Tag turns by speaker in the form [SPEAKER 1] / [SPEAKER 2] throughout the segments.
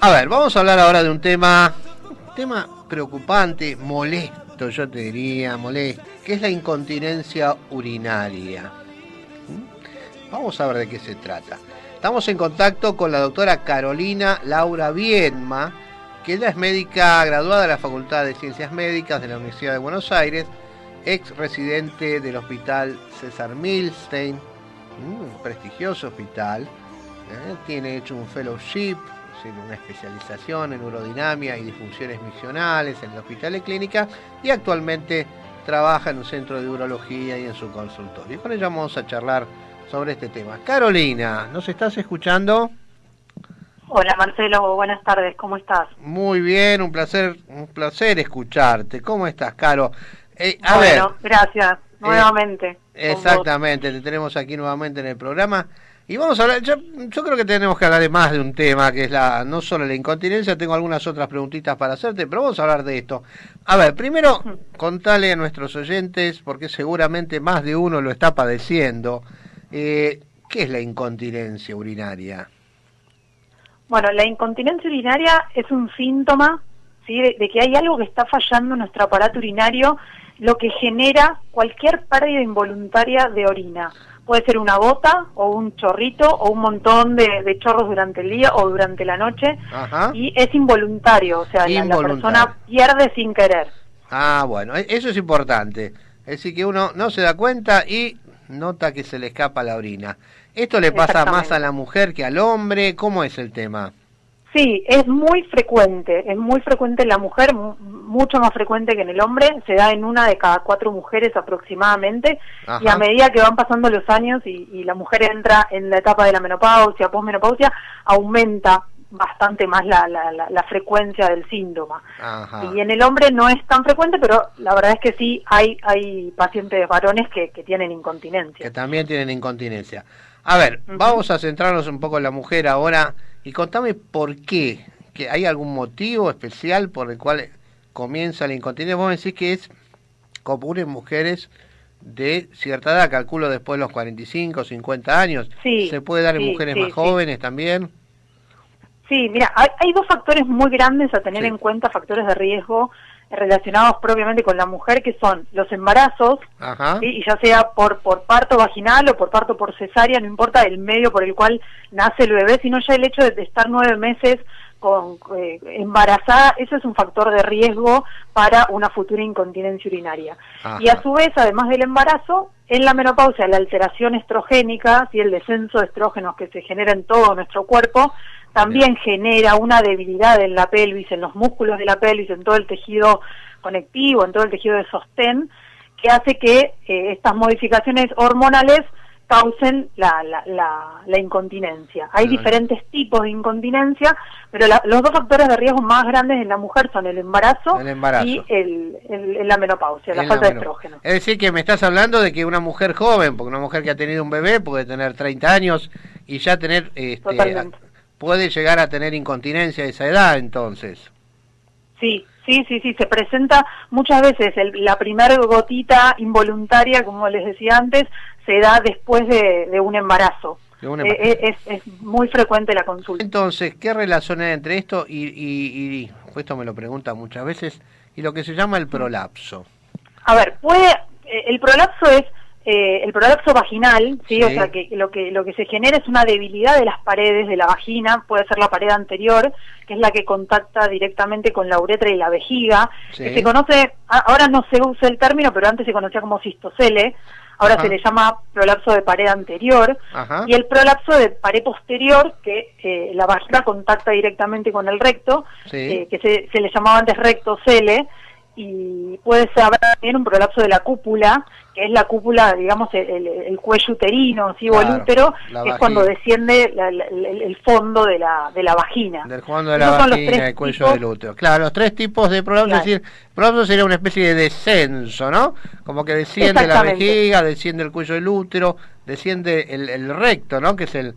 [SPEAKER 1] A ver, vamos a hablar ahora de un tema preocupante, molesto, yo te diría, molesto, que es la incontinencia urinaria. Vamos a ver de qué se trata. Estamos en contacto con la doctora Carolina Laura Viedma, que ella es médica graduada de la Facultad de Ciencias Médicas de la Universidad de Buenos Aires, ex residente del Hospital César Milstein, un prestigioso hospital. Tiene hecho un fellowship, es decir, una especialización en urodinamia y disfunciones misionales en el Hospital de Clínica, y actualmente trabaja en un centro de urología y en su consultorio. Y con ella vamos a charlar sobre este tema. Carolina, ¿nos estás escuchando?
[SPEAKER 2] Hola Marcelo, buenas tardes, ¿cómo estás?
[SPEAKER 1] Muy bien, un placer escucharte. ¿Cómo estás, Caro?
[SPEAKER 2] Bueno, gracias, nuevamente.
[SPEAKER 1] Exactamente, te tenemos aquí nuevamente en el programa. Y vamos a hablar, yo creo que tenemos que hablar de más de un tema, que es no solo la incontinencia, tengo algunas otras preguntitas para hacerte, pero vamos a hablar de esto. A ver, primero, contale a nuestros oyentes, porque seguramente más de uno lo está padeciendo, ¿qué es la incontinencia urinaria?
[SPEAKER 2] Bueno, la incontinencia urinaria es un síntoma, ¿sí?, de que hay algo que está fallando en nuestro aparato urinario, lo que genera cualquier pérdida involuntaria de orina. Puede ser una gota o un chorrito o un montón de chorros durante el día o durante la noche. Ajá. Y es involuntario, o sea, la persona pierde sin querer.
[SPEAKER 1] Ah, bueno, eso es importante. Es decir, que uno no se da cuenta y nota que se le escapa la orina. ¿Esto le pasa más a la mujer que al hombre? ¿Cómo es el tema?
[SPEAKER 2] Sí, es muy frecuente en la mujer, mucho más frecuente que en el hombre, se da en 1 de cada 4 mujeres aproximadamente. Ajá. Y a medida que van pasando los años y la mujer entra en la etapa de la menopausia, posmenopausia, aumenta bastante más la frecuencia del síntoma. Ajá. Y en el hombre no es tan frecuente, pero la verdad es que sí hay pacientes varones que tienen incontinencia.
[SPEAKER 1] Que también tienen incontinencia. A ver, vamos a centrarnos un poco en la mujer ahora y contame por qué. ¿Que hay algún motivo especial por el cual comienza la incontinencia? Vos me decís que es común en mujeres de cierta edad, calculo después de los 45, 50 años. Sí, ¿se puede dar en mujeres más jóvenes también?
[SPEAKER 2] Sí, mira, hay 2 factores muy grandes a tener en cuenta, factores de riesgo relacionados propiamente con la mujer, que son los embarazos, ¿sí? Y ya sea por parto vaginal o por parto por cesárea, no importa el medio por el cual nace el bebé, sino ya el hecho de estar 9 meses embarazada, eso es un factor de riesgo para una futura incontinencia urinaria. Ajá. Y a su vez, además del embarazo, en la menopausia, la alteración estrogénica, ¿sí?, el descenso de estrógenos que se genera en todo nuestro cuerpo, también genera una debilidad en la pelvis, en los músculos de la pelvis, en todo el tejido conectivo, en todo el tejido de sostén, que hace que estas modificaciones hormonales causen la incontinencia. Hay diferentes tipos de incontinencia, pero los 2 factores de riesgo más grandes en la mujer son el embarazo y la menopausia, la falta de estrógeno.
[SPEAKER 1] Es decir, que me estás hablando de que una mujer joven, porque una mujer que ha tenido un bebé puede tener 30 años y ya tener... puede llegar a tener incontinencia a esa edad, entonces. Sí,
[SPEAKER 2] se presenta muchas veces la primera gotita involuntaria, como les decía antes, se da después de un embarazo. Es muy frecuente la consulta.
[SPEAKER 1] Entonces, ¿qué relación hay entre esto y esto me lo preguntan muchas veces, y lo que se llama el prolapso?
[SPEAKER 2] A ver, el prolapso es el prolapso vaginal, ¿sí? O sea, que lo que se genera es una debilidad de las paredes de la vagina, puede ser la pared anterior, que es la que contacta directamente con la uretra y la vejiga, que se conoce, ahora no se usa el término, pero antes se conocía como cistocele, ahora se le llama prolapso de pared anterior, y el prolapso de pared posterior, que la vagina contacta directamente con el recto, que se le llamaba antes rectocele, y puede ser también un prolapso de la cúpula, que es la cúpula, digamos, el cuello uterino, ¿sí? Claro, o el útero, que es cuando desciende el fondo de la vagina.
[SPEAKER 1] Del fondo de la vagina, el cuello del útero. Claro, los 3 tipos de prolapso, claro. Es decir, prolapso sería una especie de descenso, ¿no? Como que desciende la vejiga, desciende el cuello del útero, desciende el recto, ¿no? Que es el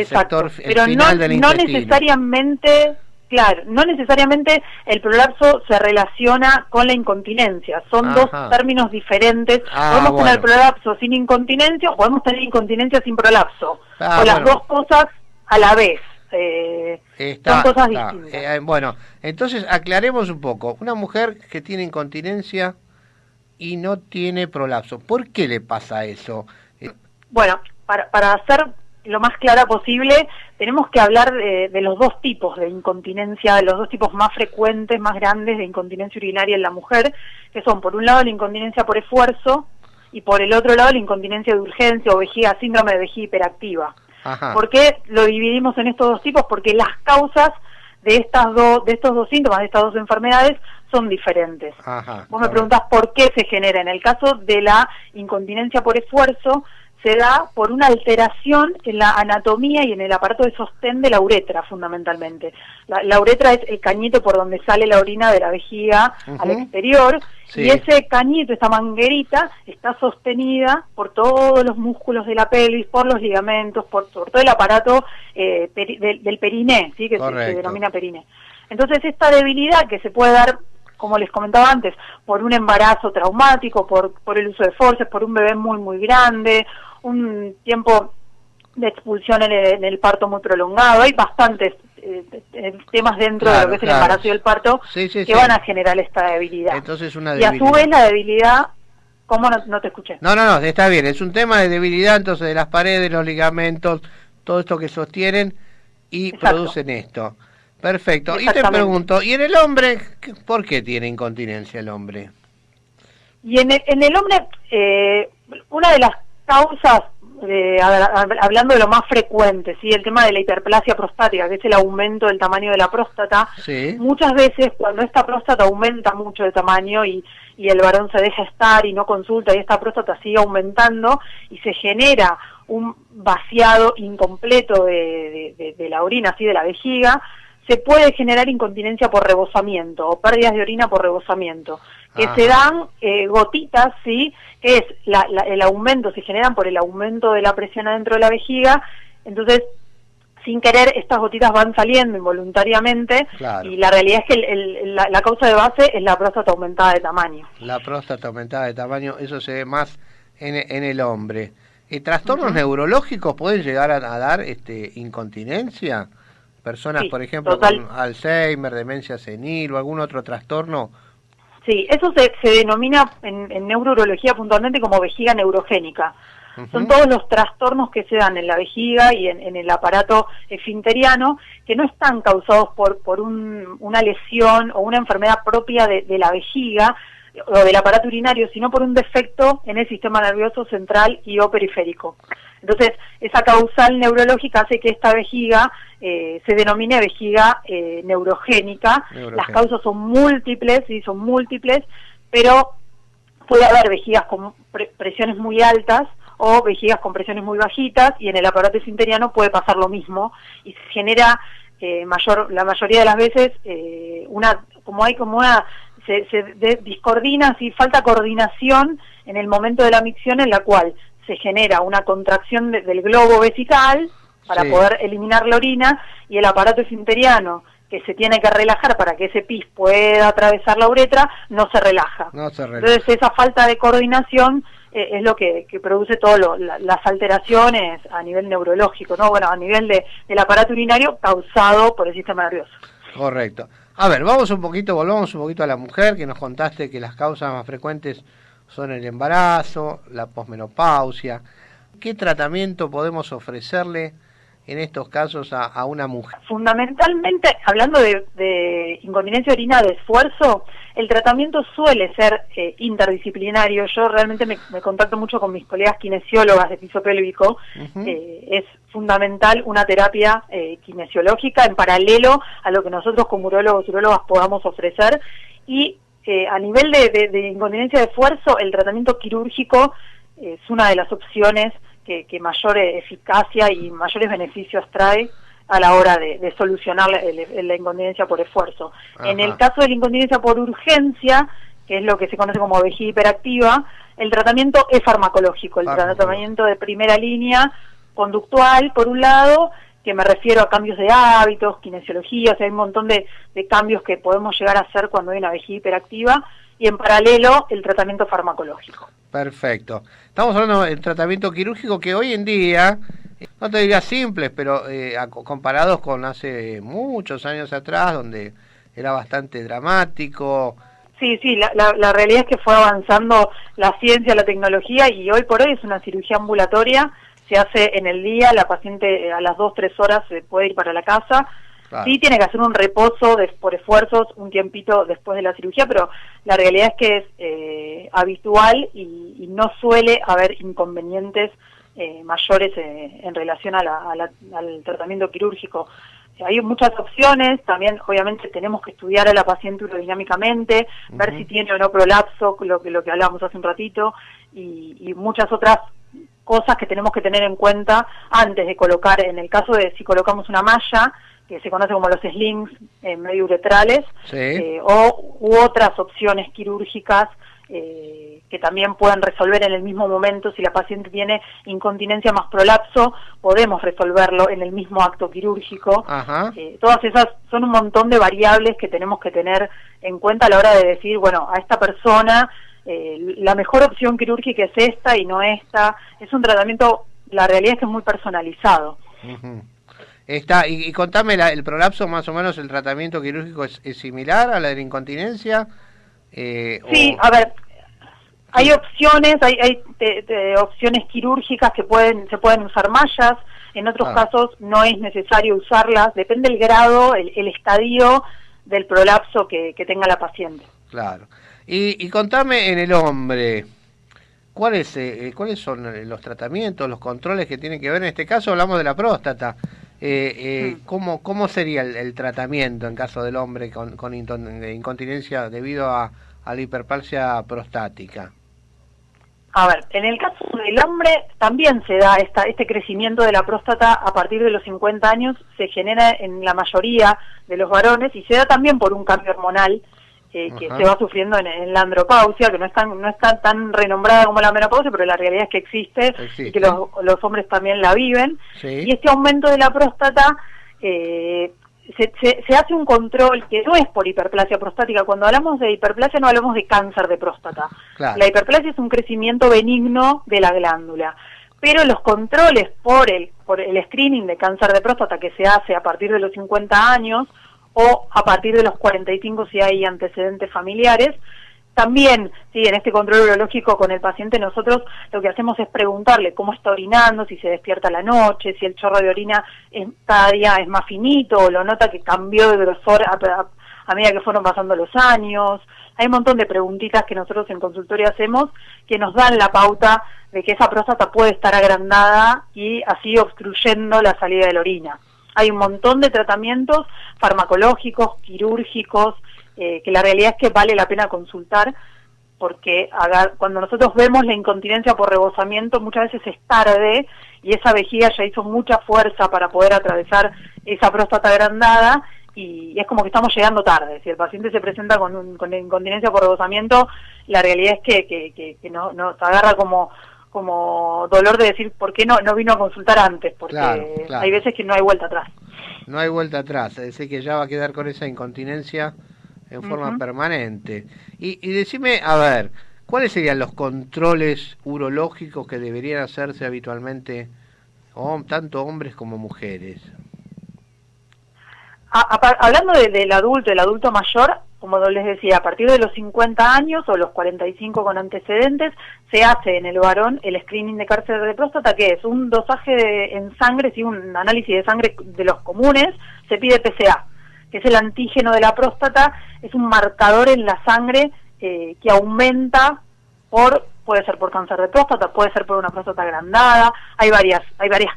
[SPEAKER 1] sector final del intestino.
[SPEAKER 2] No necesariamente... Claro, no necesariamente el prolapso se relaciona con la incontinencia, son 2 términos diferentes. Podemos tener prolapso sin incontinencia o podemos tener incontinencia sin prolapso, o las 2 cosas a la vez. son cosas distintas.
[SPEAKER 1] Bueno, entonces aclaremos un poco. Una mujer que tiene incontinencia y no tiene prolapso, ¿por qué le pasa eso?
[SPEAKER 2] Bueno, para ser lo más clara posible, tenemos que hablar de los dos tipos de incontinencia, de los dos tipos más frecuentes, más grandes de incontinencia urinaria en la mujer, que son por un lado la incontinencia por esfuerzo y por el otro lado la incontinencia de urgencia o vejiga, síndrome de vejiga hiperactiva.
[SPEAKER 1] Ajá.
[SPEAKER 2] ¿Por qué lo dividimos en estos dos tipos? Porque las causas de estos dos síntomas, de estas dos enfermedades, son diferentes.
[SPEAKER 1] Ajá,
[SPEAKER 2] Vos me preguntás por qué se genera. En el caso de la incontinencia por esfuerzo, se da por una alteración en la anatomía y en el aparato de sostén de la uretra, fundamentalmente. La uretra es el cañito por donde sale la orina de la vejiga al exterior, sí. Y ese cañito, esa manguerita, está sostenida por todos los músculos de la pelvis, por los ligamentos, por todo el aparato del periné, ¿sí? Que se denomina periné. Entonces, esta debilidad que se puede dar, como les comentaba antes, por un embarazo traumático, por el uso de forceps, por un bebé muy, muy grande, un tiempo de expulsión en el parto muy prolongado. Hay bastantes temas dentro de lo que es el embarazo y el parto que van a generar esta debilidad.
[SPEAKER 1] Entonces, una debilidad.
[SPEAKER 2] Y a su vez la debilidad, ¿cómo no te escuché?
[SPEAKER 1] No, está bien, es un tema de debilidad entonces de las paredes, los ligamentos, todo esto que sostienen y producen esto. Perfecto. Y te pregunto, ¿y en el hombre, por qué tiene incontinencia el hombre?
[SPEAKER 2] Y en el hombre, una de las causas, hablando de lo más frecuente, ¿sí? El tema de la hiperplasia prostática, que es el aumento del tamaño de la próstata. Sí. Muchas veces cuando esta próstata aumenta mucho de tamaño y el varón se deja estar y no consulta y esta próstata sigue aumentando y se genera un vaciado incompleto de la orina, así de la vejiga, se puede generar incontinencia por rebosamiento o pérdidas de orina por rebosamiento, que se dan gotitas, ¿sí? Que es el aumento, se generan por el aumento de la presión adentro de la vejiga, entonces sin querer estas gotitas van saliendo involuntariamente, claro. Y la realidad es que la causa de base es la próstata aumentada de tamaño. La próstata aumentada de tamaño, eso se ve más en el hombre. ¿Trastornos neurológicos pueden llegar a dar incontinencia? Personas, sí, por ejemplo, con Alzheimer, demencia senil o algún otro trastorno. Sí, eso se denomina en neurología puntualmente como vejiga neurogénica. Son todos los trastornos que se dan en la vejiga y en el aparato esfinteriano que no están causados por una lesión o una enfermedad propia de la vejiga o del aparato urinario, sino por un defecto en el sistema nervioso central y o periférico. Entonces, esa causal neurológica hace que esta vejiga se denomine vejiga neurogénica. Las causas son múltiples, sí, son múltiples, pero puede haber vejigas con presiones muy altas o vejigas con presiones muy bajitas, y en el aparato esfinteriano puede pasar lo mismo, y se genera la mayoría de las veces se discoordina, si falta coordinación en el momento de la micción, en la cual se genera una contracción del globo vesical para poder eliminar la orina, y el aparato esfinteriano, que se tiene que relajar para que ese pis pueda atravesar la uretra, no se relaja. Entonces esa falta de coordinación es lo que produce todas las alteraciones a nivel neurológico, ¿no? Bueno, a nivel del aparato urinario causado por el sistema nervioso. Correcto. A ver, volvamos un poquito a la mujer, que nos contaste que las causas más frecuentes son el embarazo, la posmenopausia. ¿Qué tratamiento podemos ofrecerle en estos casos a una mujer? Fundamentalmente, hablando de incontinencia urinaria de esfuerzo, el tratamiento suele ser interdisciplinario. Yo realmente me contacto mucho con mis colegas kinesiólogas de piso pélvico. Es fundamental una terapia kinesiológica en paralelo a lo que nosotros como urólogos y urólogas podamos ofrecer, y a nivel de incontinencia de esfuerzo, el tratamiento quirúrgico es una de las opciones que mayor eficacia y mayores beneficios trae a la hora de solucionar la incontinencia por esfuerzo. Ajá. En el caso de la incontinencia por urgencia, que es lo que se conoce como vejiga hiperactiva, el tratamiento es farmacológico, el tratamiento de primera línea, conductual, por un lado, que me refiero a cambios de hábitos, kinesiología, o sea, hay un montón de cambios que podemos llegar a hacer cuando hay una vejiga hiperactiva, y en paralelo el tratamiento farmacológico. Perfecto. Estamos hablando del tratamiento quirúrgico, que hoy en día
[SPEAKER 1] no te diría simples, pero comparados con hace muchos años atrás, donde era bastante dramático.
[SPEAKER 2] Sí, sí, la realidad es que fue avanzando la ciencia, la tecnología, y hoy por hoy es una cirugía ambulatoria, se hace en el día, la paciente a las 2-3 horas se puede ir para la casa. Claro. Sí tiene que hacer un reposo por esfuerzos un tiempito después de la cirugía, pero la realidad es que es habitual y no suele haber inconvenientes mayores en relación al tratamiento quirúrgico. Hay muchas opciones, también obviamente tenemos que estudiar a la paciente urodinámicamente, ver si tiene o no prolapso, lo que hablábamos hace un ratito, y muchas otras cosas que tenemos que tener en cuenta antes de colocar, en el caso de si colocamos una malla, que se conoce como los slings medio uretrales, sí. U otras opciones quirúrgicas que también puedan resolver en el mismo momento. Si la paciente tiene incontinencia más prolapso, podemos resolverlo en el mismo acto quirúrgico. Todas esas son un montón de variables que tenemos que tener en cuenta a la hora de decir, bueno, a esta persona la mejor opción quirúrgica es esta y no esta. Es un tratamiento, la realidad es que es muy personalizado.
[SPEAKER 1] Y contame, el prolapso, más o menos el tratamiento quirúrgico es similar a la de la incontinencia.
[SPEAKER 2] Sí, a ver, hay opciones, hay opciones quirúrgicas que se pueden usar mallas, en otros casos no es necesario usarlas, depende del grado, el estadio del prolapso que tenga la paciente.
[SPEAKER 1] Claro. Y contame en el hombre, ¿cuáles son los tratamientos, los controles que tienen que ver? En este caso hablamos de la próstata. ¿Cómo sería el tratamiento en caso del hombre con incontinencia debido a la hiperplasia prostática?
[SPEAKER 2] A ver, en el caso del hombre también se da este crecimiento de la próstata a partir de los 50 años, se genera en la mayoría de los varones y se da también por un cambio hormonal que se va sufriendo en la andropausia, que no está tan renombrada como la menopausia, pero la realidad es que existe. Y que los hombres también la viven. Sí. Y este aumento de la próstata, se hace un control que no es por hiperplasia prostática. Cuando hablamos de hiperplasia no hablamos de cáncer de próstata. Claro. La hiperplasia es un crecimiento benigno de la glándula. Pero los controles por el screening de cáncer de próstata que se hace a partir de los 50 años, o a partir de los 45 si hay antecedentes familiares. También, sí, en este control urológico con el paciente nosotros lo que hacemos es preguntarle cómo está orinando, si se despierta a la noche, si el chorro de orina cada día es más finito, o lo nota que cambió de grosor a medida que fueron pasando los años. Hay un montón de preguntitas que nosotros en consultorio hacemos que nos dan la pauta de que esa próstata puede estar agrandada y así obstruyendo la salida de la orina. Hay un montón de tratamientos farmacológicos, quirúrgicos, que la realidad es que vale la pena consultar, porque cuando nosotros vemos la incontinencia por rebosamiento, muchas veces es tarde y esa vejiga ya hizo mucha fuerza para poder atravesar esa próstata agrandada y es como que estamos llegando tarde. Si el paciente se presenta con incontinencia por rebosamiento, la realidad es que nos agarra como dolor de decir por qué no vino a consultar antes, porque claro. Hay veces que no hay vuelta atrás.
[SPEAKER 1] No hay vuelta atrás, es decir que ya va a quedar con esa incontinencia en forma permanente. Y decime, a ver, ¿cuáles serían los controles urológicos que deberían hacerse habitualmente, tanto hombres como mujeres?
[SPEAKER 2] Hablando del adulto mayor, como les decía, a partir de los 50 años o los 45 con antecedentes, se hace en el varón el screening de cáncer de próstata, que es un dosaje en sangre, sí, un análisis de sangre de los comunes, se pide PSA, que es el antígeno de la próstata, es un marcador en la sangre que aumenta puede ser por cáncer de próstata, puede ser por una próstata agrandada, hay varias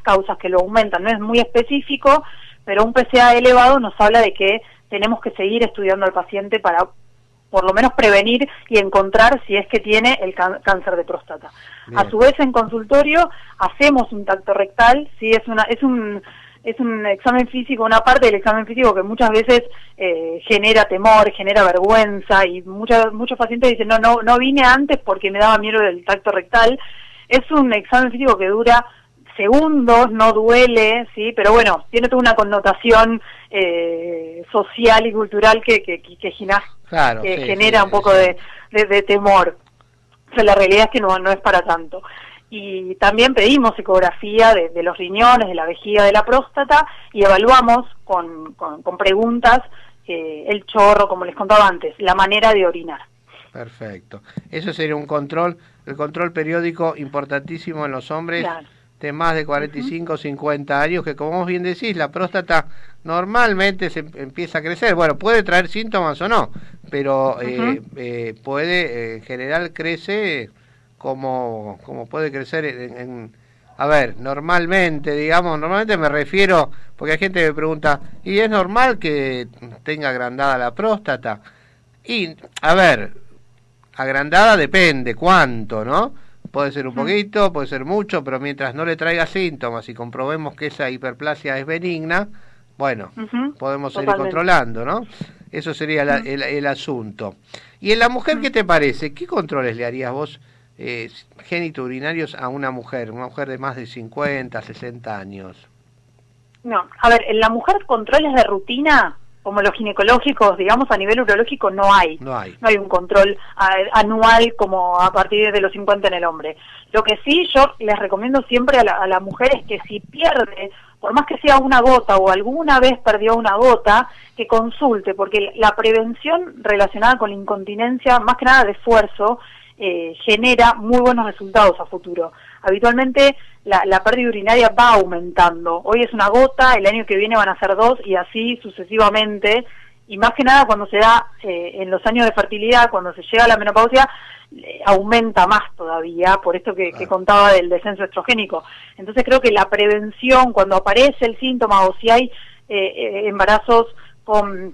[SPEAKER 2] causas que lo aumentan, no es muy específico, pero un PSA elevado nos habla de que tenemos que seguir estudiando al paciente para por lo menos prevenir y encontrar si es que tiene el cáncer de próstata. Bien. A su vez en consultorio hacemos un tacto rectal, sí, es un examen físico, una parte del examen físico que muchas veces genera temor, genera vergüenza y muchos pacientes dicen no vine antes porque me daba miedo del tacto rectal. Es un examen físico que dura segundos, no duele, sí, pero bueno, tiene toda una connotación social y cultural que genera un poco de temor. O sea, la realidad es que no es para tanto. y también pedimos ecografía de los riñones, de la vejiga, de la próstata, y evaluamos con preguntas el chorro, como les contaba antes, la manera de orinar.
[SPEAKER 1] Perfecto. Eso sería un control, el control periódico importantísimo en los hombres. Claro. De más de 45 o 50 años, que como vos bien decís, la próstata normalmente se empieza a crecer. Bueno, puede traer síntomas o no, pero puede, en general crece como puede crecer a ver, normalmente, digamos, normalmente me refiero, porque hay gente que me pregunta, ¿y es normal que tenga agrandada la próstata? Y, a ver, agrandada depende cuánto, ¿no? Puede ser un poquito, puede ser mucho, pero mientras no le traiga síntomas y comprobemos que esa hiperplasia es benigna, bueno, podemos seguir controlando, ¿no? Eso sería el asunto. Y en la mujer, ¿qué te parece? ¿Qué controles le harías vos genitourinarios a una mujer de más de 50, 60 años?
[SPEAKER 2] No, a ver, en la mujer controles de rutina, como los ginecológicos, digamos, a nivel urológico no hay. No hay un control anual como a partir de los 50 en el hombre. Lo que sí yo les recomiendo siempre a la mujer es que si pierde, por más que sea una gota o alguna vez perdió una gota, que consulte, porque la prevención relacionada con la incontinencia, más que nada de esfuerzo, genera muy buenos resultados a futuro. Habitualmente la pérdida urinaria va aumentando. Hoy es una gota, el año que viene van a ser 2 y así sucesivamente. Y más que nada cuando se da en los años de fertilidad, cuando se llega a la menopausia, aumenta más todavía, por esto que contaba del descenso estrogénico. Entonces creo que la prevención, cuando aparece el síntoma o si hay embarazos con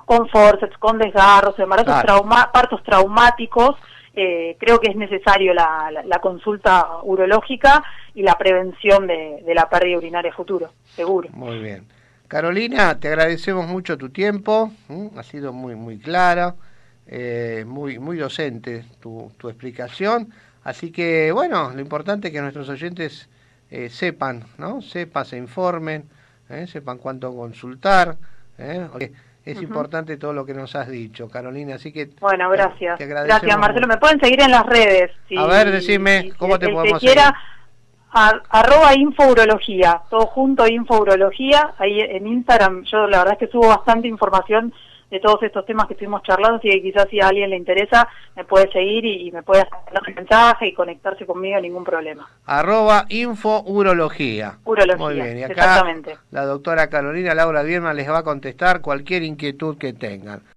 [SPEAKER 2] forceps, con desgarros, embarazos partos traumáticos, creo que es necesario la consulta urológica y la prevención de la pérdida urinaria futuro, seguro.
[SPEAKER 1] Muy bien. Carolina, te agradecemos mucho tu tiempo, ha sido muy clara, muy docente tu explicación, así que bueno, lo importante es que nuestros oyentes sepan, ¿no? Se informen, sepan cuánto consultar, Es importante todo lo que nos has dicho, Carolina, así que...
[SPEAKER 2] Bueno, gracias. Gracias, Marcelo. Me pueden seguir en las redes.
[SPEAKER 1] A ver, decime, ¿cómo te podemos seguir?
[SPEAKER 2] @infourología, todo junto, infourología. Ahí en Instagram yo la verdad es que subo bastante información de todos estos temas que estuvimos charlando, así que quizás si a alguien le interesa, me puede seguir y me puede mandar un mensaje y conectarse conmigo, ningún problema.
[SPEAKER 1] @infourología. Muy bien, y acá exactamente. La doctora Carolina Laura Bierman les va a contestar cualquier inquietud que tengan.